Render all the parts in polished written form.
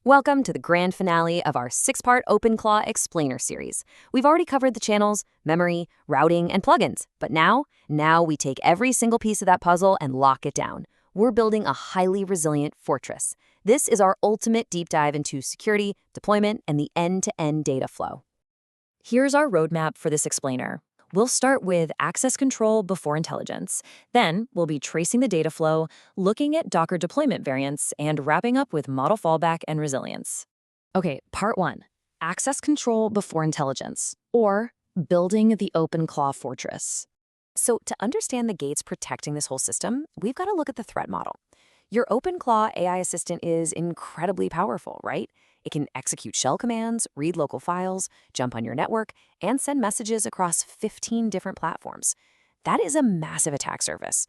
Welcome to the grand finale of our 6-part OpenClaw Explainer series. We've already covered the channels, memory, routing, and plugins, but now we take every single piece of that puzzle and lock it down. We're building a highly resilient fortress. This is our ultimate deep dive into security, deployment, and the end-to-end data flow. Here's our roadmap for this explainer. We'll start with access control before intelligence. Then we'll be tracing the data flow, looking at Docker deployment variants, and wrapping up with model fallback and resilience. Okay, part 1, access control before intelligence, or building the OpenClaw fortress. So to understand the gates protecting this whole system, we've got to look at the threat model. Your OpenClaw AI assistant is incredibly powerful, right? It can execute shell commands, read local files, jump on your network, and send messages across 15 different platforms. That is a massive attack surface.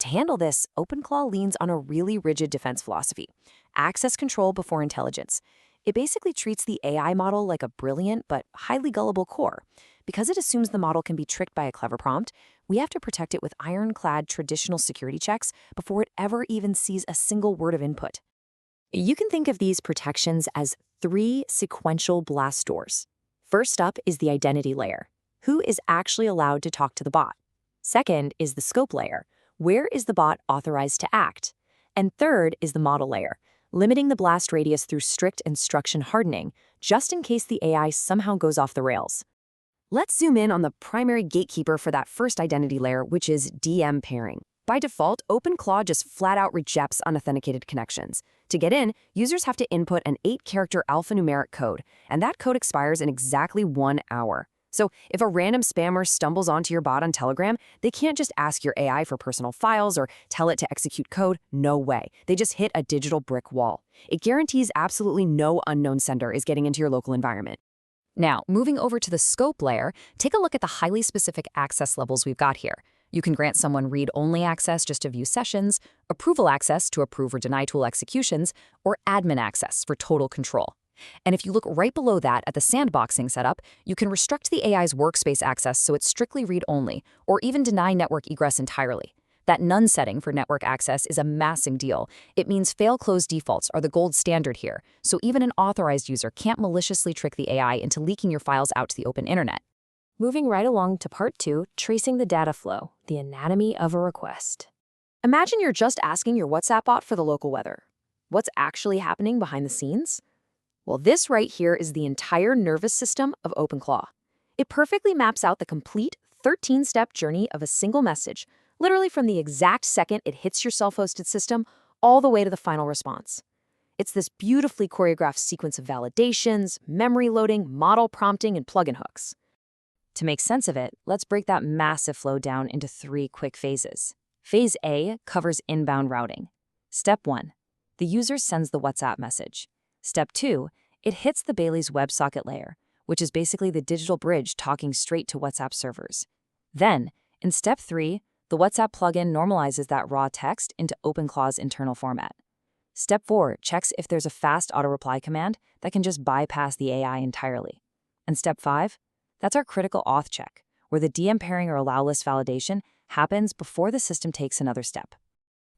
To handle this, OpenClaw leans on a really rigid defense philosophy: access control before intelligence. It basically treats the AI model like a brilliant but highly gullible core. Because it assumes the model can be tricked by a clever prompt, we have to protect it with ironclad traditional security checks before it ever even sees a single word of input. You can think of these protections as 3 sequential blast doors. First up is the identity layer. Who is actually allowed to talk to the bot? Second is the scope layer. Where is the bot authorized to act? And third is the model layer, limiting the blast radius through strict instruction hardening, just in case the AI somehow goes off the rails. Let's zoom in on the primary gatekeeper for that first identity layer, which is DM pairing. By default, OpenClaw just flat-out rejects unauthenticated connections. To get in, users have to input an 8-character alphanumeric code, and that code expires in exactly 1 hour. So if a random spammer stumbles onto your bot on Telegram, they can't just ask your AI for personal files or tell it to execute code. No way. They just hit a digital brick wall. It guarantees absolutely no unknown sender is getting into your local environment. Now, moving over to the scope layer, take a look at the highly specific access levels we've got here. You can grant someone read-only access just to view sessions, approval access to approve or deny tool executions, or admin access for total control. And if you look right below that at the sandboxing setup, you can restrict the AI's workspace access so it's strictly read-only, or even deny network egress entirely. That none setting for network access is a massive deal. It means fail-close defaults are the gold standard here, so even an authorized user can't maliciously trick the AI into leaking your files out to the open internet. Moving right along to part 2, tracing the data flow, the anatomy of a request. Imagine you're just asking your WhatsApp bot for the local weather. What's actually happening behind the scenes? Well, this right here is the entire nervous system of OpenClaw. It perfectly maps out the complete 13-step journey of a single message, literally from the exact second it hits your self-hosted system all the way to the final response. It's this beautifully choreographed sequence of validations, memory loading, model prompting, and plugin hooks. To make sense of it, let's break that massive flow down into 3 quick phases. Phase A covers inbound routing. Step 1, the user sends the WhatsApp message. Step 2, it hits the Bailey's WebSocket layer, which is basically the digital bridge talking straight to WhatsApp servers. Then, in Step 3, the WhatsApp plugin normalizes that raw text into OpenClaw's internal format. Step 4 checks if there's a fast auto-reply command that can just bypass the AI entirely. And Step 5, that's our critical auth check, where the DM pairing or allow list validation happens before the system takes another step.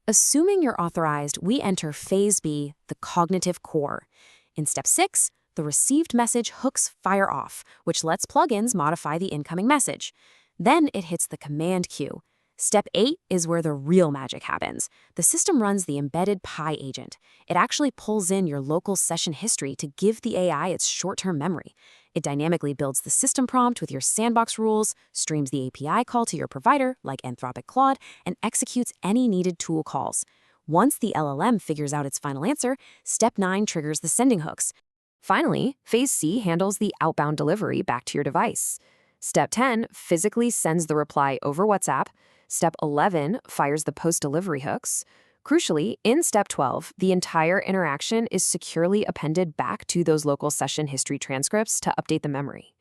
Assuming you're authorized, we enter Phase B, the cognitive core. In Step 6, the received message hooks fire off, which lets plugins modify the incoming message. Then it hits the command queue. Step 8 is where the real magic happens. The system runs the embedded Pi agent. It actually pulls in your local session history to give the AI its short-term memory. It dynamically builds the system prompt with your sandbox rules, streams the API call to your provider, like Anthropic Claude, and executes any needed tool calls. Once the LLM figures out its final answer, Step 9 triggers the sending hooks. Finally, Phase C handles the outbound delivery back to your device. Step 10 physically sends the reply over WhatsApp. Step 11 fires the post-delivery hooks. Crucially, in Step 12, the entire interaction is securely appended back to those local session history transcripts to update the memory.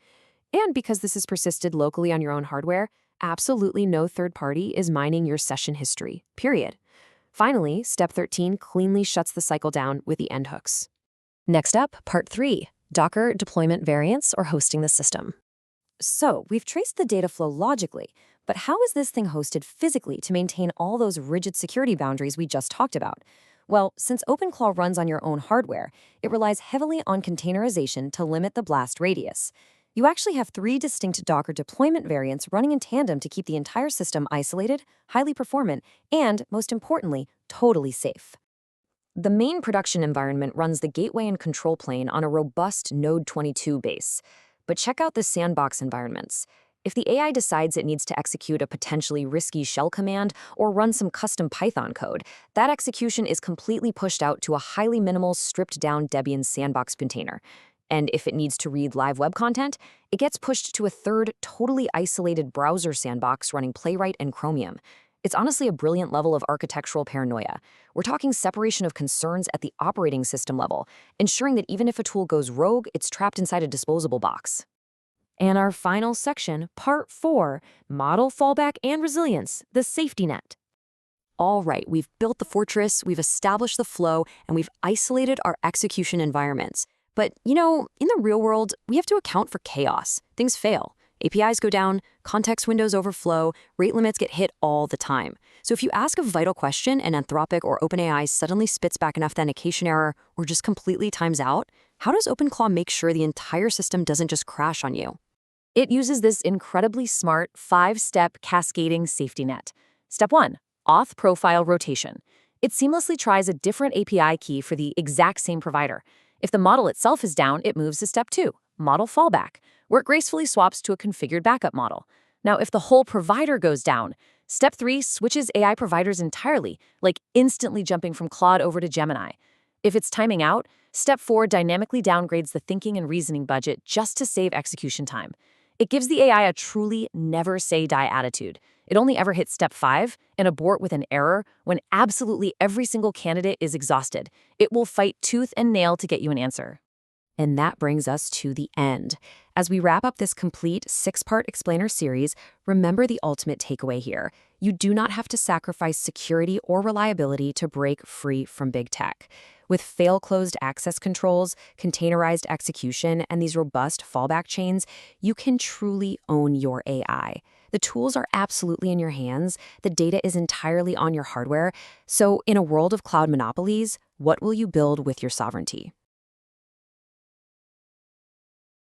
And because this is persisted locally on your own hardware, absolutely no third party is mining your session history, period. Finally, Step 13 cleanly shuts the cycle down with the end hooks. Next up, Part 3, Docker deployment variants or hosting the system. So, we've traced the data flow logically, but how is this thing hosted physically to maintain all those rigid security boundaries we just talked about? Well, since OpenClaw runs on your own hardware, it relies heavily on containerization to limit the blast radius. You actually have 3 distinct Docker deployment variants running in tandem to keep the entire system isolated, highly performant, and, most importantly, totally safe. The main production environment runs the gateway and control plane on a robust Node.22 base. But check out the sandbox environments. If the AI decides it needs to execute a potentially risky shell command or run some custom Python code, that execution is completely pushed out to a highly minimal, stripped-down Debian sandbox container. And if it needs to read live web content, it gets pushed to a third, totally isolated browser sandbox running Playwright and Chromium. It's honestly a brilliant level of architectural paranoia. We're talking separation of concerns at the operating system level, ensuring that even if a tool goes rogue, it's trapped inside a disposable box. And our final section, Part 4, Model Fallback and Resilience, the safety net. All right, we've built the fortress, we've established the flow, and we've isolated our execution environments. But, in the real world, we have to account for chaos. Things fail. APIs go down, context windows overflow, rate limits get hit all the time. So if you ask a vital question and Anthropic or OpenAI suddenly spits back an authentication error or just completely times out, how does OpenClaw make sure the entire system doesn't just crash on you? It uses this incredibly smart 5-step cascading safety net. Step 1, auth profile rotation. It seamlessly tries a different API key for the exact same provider. If the model itself is down, it moves to Step 2, model fallback, where it gracefully swaps to a configured backup model. Now, if the whole provider goes down, Step 3 switches AI providers entirely, like instantly jumping from Claude over to Gemini. If it's timing out, Step 4 dynamically downgrades the thinking and reasoning budget just to save execution time. It gives the AI a truly never-say-die attitude. It only ever hits Step 5 and abort with an error when absolutely every single candidate is exhausted. It will fight tooth and nail to get you an answer. And that brings us to the end. As we wrap up this complete 6-part explainer series, remember the ultimate takeaway here. You do not have to sacrifice security or reliability to break free from big tech. With fail-closed access controls, containerized execution, and these robust fallback chains, you can truly own your AI. The tools are absolutely in your hands. The data is entirely on your hardware. So in a world of cloud monopolies, what will you build with your sovereignty?